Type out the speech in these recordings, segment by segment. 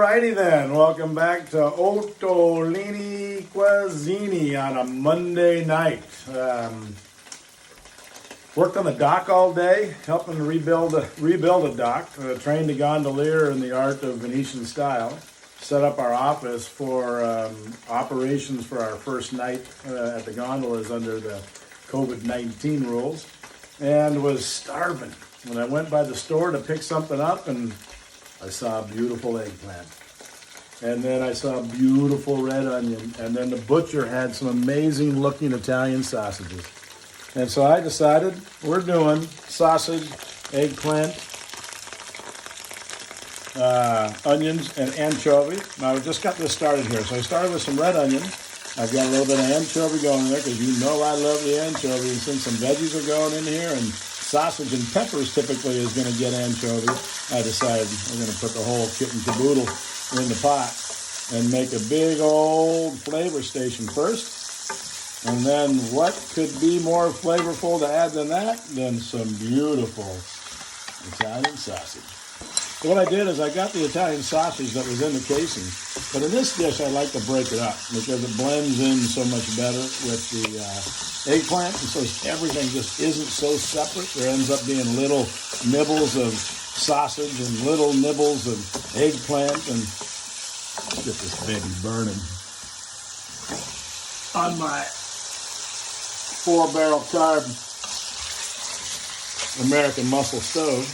Alrighty then, welcome back to Ottolini Cuisine on a Monday night. Worked on the dock all day, helping to rebuild a dock, trained a gondolier in the art of Venetian style, set up our office for operations for our first night at the gondolas under the COVID-19 rules, and was starving when I went by the store to pick something up, and I saw a beautiful eggplant. And then I saw a beautiful red onion. And then the butcher had some amazing looking Italian sausages. And so I decided we're doing sausage, eggplant, onions, and anchovy. Now I've just got this started here. So I started with some red onion. I've got a little bit of anchovy going in there because you know I love the anchovy. And since some veggies are going in here and sausage and peppers typically is going to get anchovy, I decided we're going to put the whole kit and caboodle in the pot and make a big old flavor station first. And then what could be more flavorful to add than that? Than some beautiful Italian sausage. So what I did is I got the Italian sausage that was in the casing, but in this dish I like to break it up because it blends in so much better with the eggplant, and so everything just isn't so separate. There ends up being little nibbles of sausage and little nibbles of eggplant, and let's get this baby burning on my 4-barrel carb American muscle stove.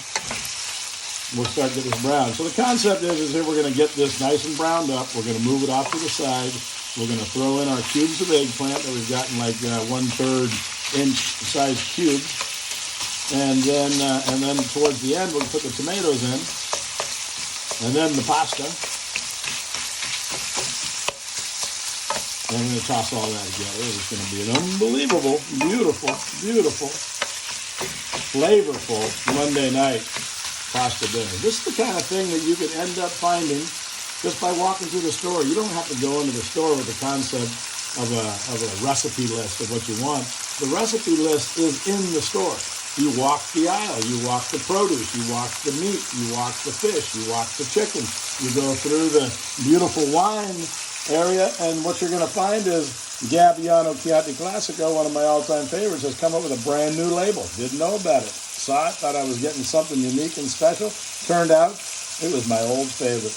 We'll start to get this brown. So the concept is here we're going to get this nice and browned up. We're going to move it off to the side. We're going to throw in our cubes of eggplant that we've gotten like 1/3 inch size cubes. And then towards the end, we'll put the tomatoes in. And then the pasta. And I'm going to toss all that together. It's going to be an unbelievable, beautiful, beautiful, flavorful Monday night pasta dinner. This is the kind of thing that you can end up finding just by walking through the store. You don't have to go into the store with the concept of a recipe list of what you want. The recipe list is in the store. You walk the aisle, you walk the produce, you walk the meat, you walk the fish, you walk the chicken. You go through the beautiful wine area, and what you're going to find is Gabbiano Chianti Classico, one of my all-time favorites, has come up with a brand new label. Didn't know about it. Saw it, thought I was getting something unique and special. Turned out, it was my old favorite.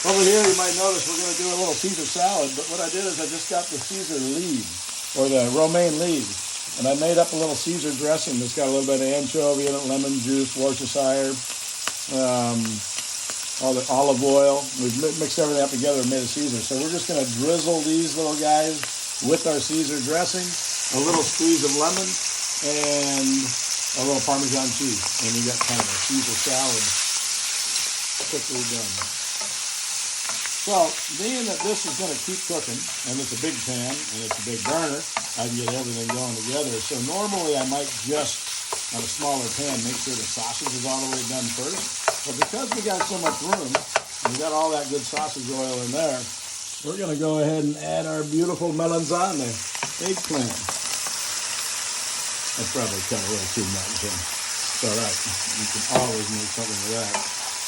Over here, you might notice we're going to do a little Caesar salad, but what I did is I just got the Caesar leaves, or the romaine leaves, and I made up a little Caesar dressing that's got a little bit of anchovy in it, lemon juice, Worcestershire, all the olive oil. We've mixed everything up together and made a Caesar. So we're just going to drizzle these little guys with our Caesar dressing, a little squeeze of lemon, and a little Parmesan cheese. And we got kind of a Caesar salad quickly done. So, being that this is going to keep cooking, and it's a big pan, and it's a big burner, I can get everything going together. So normally I might just, on a smaller pan, make sure the sausage is all the way done first. But because we got so much room, and we got all that good sausage oil in there, we're going to go ahead and add our beautiful melanzane, eggplant. That's probably cut a little too much, so it's all right. You can always make something with that.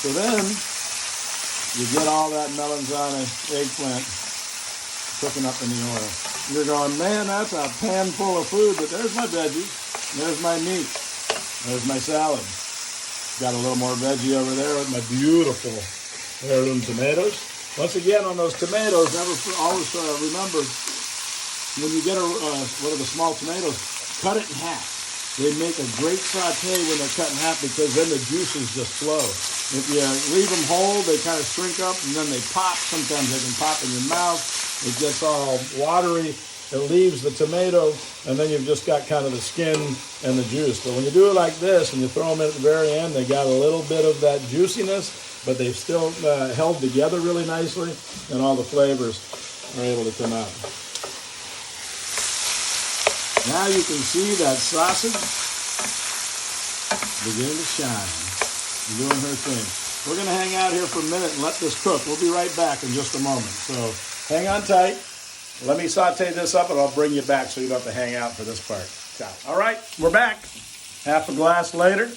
So then, you get all that melanzane, eggplant, cooking up in the oil. You're going, man, that's a pan full of food, but there's my veggies, there's my meat, there's my salad. Got a little more veggie over there with my beautiful heirloom tomatoes. Once again, on those tomatoes, always remember, when you get one of the small tomatoes, cut it in half. They make a great saute when they're cut in half because then the juices just flow. If you leave them whole, they kind of shrink up and then they pop. Sometimes they can pop in your mouth. It gets all watery. It leaves the tomato, and then you've just got kind of the skin and the juice. But when you do it like this and you throw them in at the very end, they got a little bit of that juiciness, but they've still held together really nicely, and all the flavors are able to come out. Now you can see that sausage beginning to shine, doing her thing. We're going to hang out here for a minute and let this cook. We'll be right back in just a moment. So hang on tight. Let me saute this up and I'll bring you back so you don't have to hang out for this part. Ciao. All right, we're back. Half a glass later.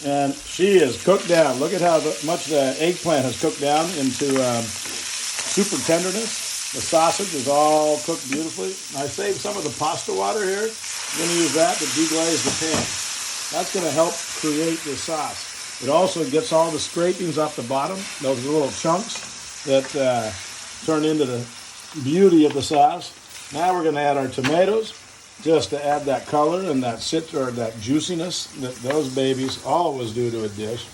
And she is cooked down. Look at how much the eggplant has cooked down into super tenderness. The sausage is all cooked beautifully. I saved some of the pasta water here. I'm going to use that to deglaze the pan. That's going to help create the sauce. It also gets all the scrapings off the bottom, those little chunks that turn into the beauty of the sauce. Now we're going to add our tomatoes, just to add that color and that or that juiciness that those babies always do to a dish.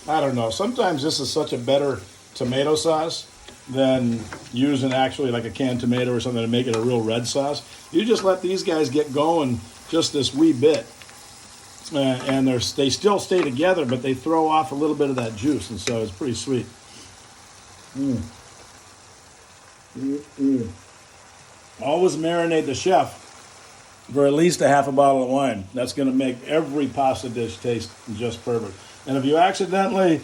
I don't know. Sometimes this is such a better tomato sauce than using actually like a canned tomato or something to make it a real red sauce. You just let these guys get going just this wee bit. And they still stay together, but they throw off a little bit of that juice, and so it's pretty sweet. Always marinate the chef for at least a half a bottle of wine. That's going to make every pasta dish taste just perfect. And if you accidentally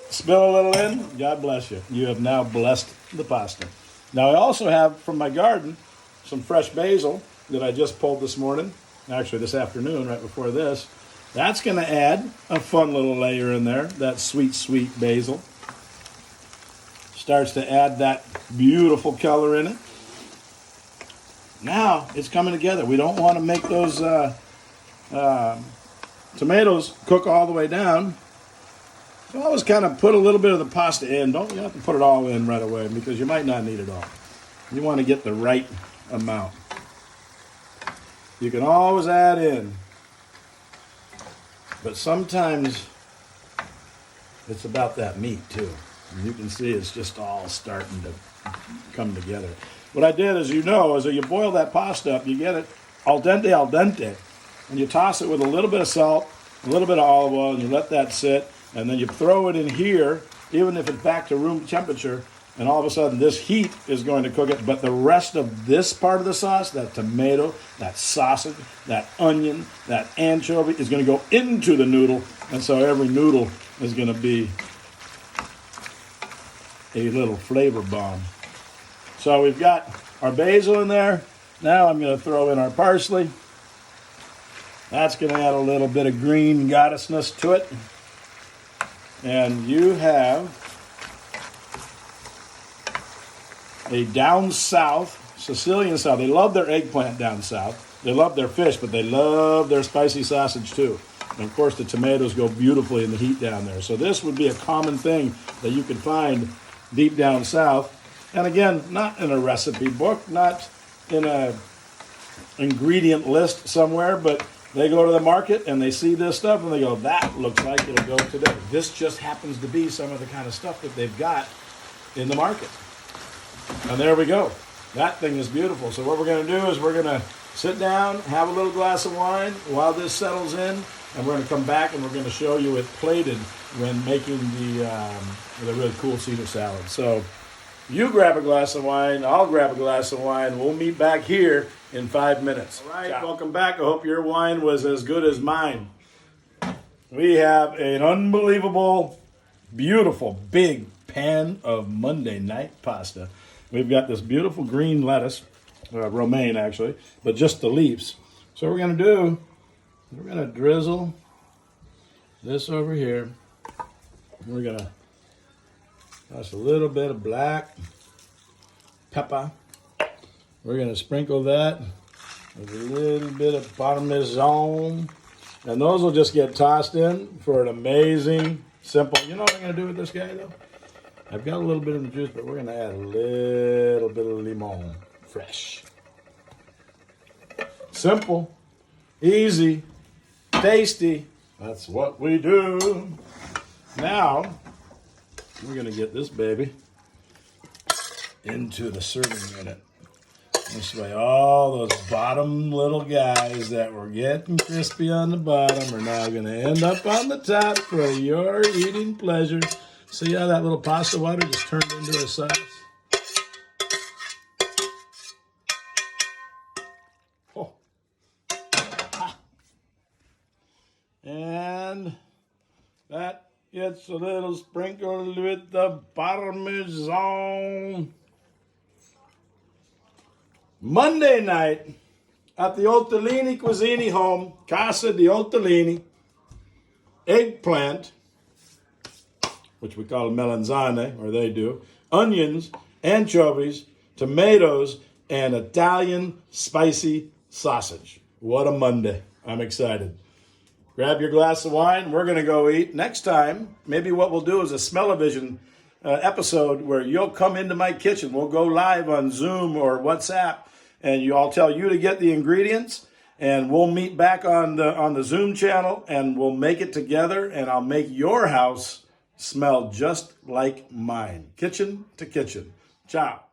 spill a little in, God bless you. You have now blessed the pasta. Now I also have from my garden some fresh basil that I just pulled this morning. Actually this afternoon, right before this. That's going to add a fun little layer in there. That sweet, sweet basil. Starts to add that beautiful color in it. Now it's coming together. We don't want to make those tomatoes cook all the way down. So always kind of put a little bit of the pasta in. You have to put it all in right away because you might not need it all. You want to get the right amount. You can always add in. But sometimes it's about that meat too. And you can see it's just all starting to come together. What I did, as you know, is that you boil that pasta up, you get it al dente, and you toss it with a little bit of salt, a little bit of olive oil, and you let that sit, and then you throw it in here, even if it's back to room temperature, and all of a sudden this heat is going to cook it, but the rest of this part of the sauce, that tomato, that sausage, that onion, that anchovy, is going to go into the noodle, and so every noodle is going to be a little flavor bomb. So we've got our basil in there. Now I'm going to throw in our parsley. That's going to add a little bit of green goddessness to it. And you have a down south, Sicilian style. They love their eggplant down south. They love their fish, but they love their spicy sausage too. And of course the tomatoes go beautifully in the heat down there. So this would be a common thing that you could find deep down south. And again, not in a recipe book, not in a ingredient list somewhere, but they go to the market and they see this stuff and they go, that looks like it'll go today. This just happens to be some of the kind of stuff that they've got in the market. And there we go. That thing is beautiful. So what we're going to do is we're going to sit down, have a little glass of wine while this settles in, and we're going to come back and we're going to show you it plated when making the really cool Caesar salad. So you grab a glass of wine, I'll grab a glass of wine. We'll meet back here in 5 minutes. All right, ciao. Welcome back. I hope your wine was as good as mine. We have an unbelievable, beautiful, big pan of Monday night pasta. We've got this beautiful green lettuce, romaine actually, but just the leaves. So what we're going to do, we're going to drizzle this over here. We're going to toss a little bit of black pepper. We're going to sprinkle that with a little bit of Parmesan. And those will just get tossed in for an amazing, simple. You know what I'm going to do with this guy, though? I've got a little bit of the juice, but we're going to add a little bit of limon, fresh. Simple, easy, tasty. That's what we do. Now, we're going to get this baby into the serving unit. This way, all those bottom little guys that were getting crispy on the bottom are now going to end up on the top for your eating pleasure. See how that little pasta water just turned into a sauce? Oh. Ah. And that gets a little sprinkled with the Parmesan. Monday night at the Ottolini Cuisine home, Casa di Ottolini, eggplant, which we call melanzane, or they do, onions, anchovies, tomatoes, and Italian spicy sausage. What a Monday. I'm excited. Grab your glass of wine. We're going to go eat. Next time, maybe what we'll do is a smell-o-vision episode where you'll come into my kitchen. We'll go live on Zoom or WhatsApp, and I'll tell you to get the ingredients, and we'll meet back on the Zoom channel, and we'll make it together, and I'll make your house smell just like mine. Kitchen to kitchen. Ciao.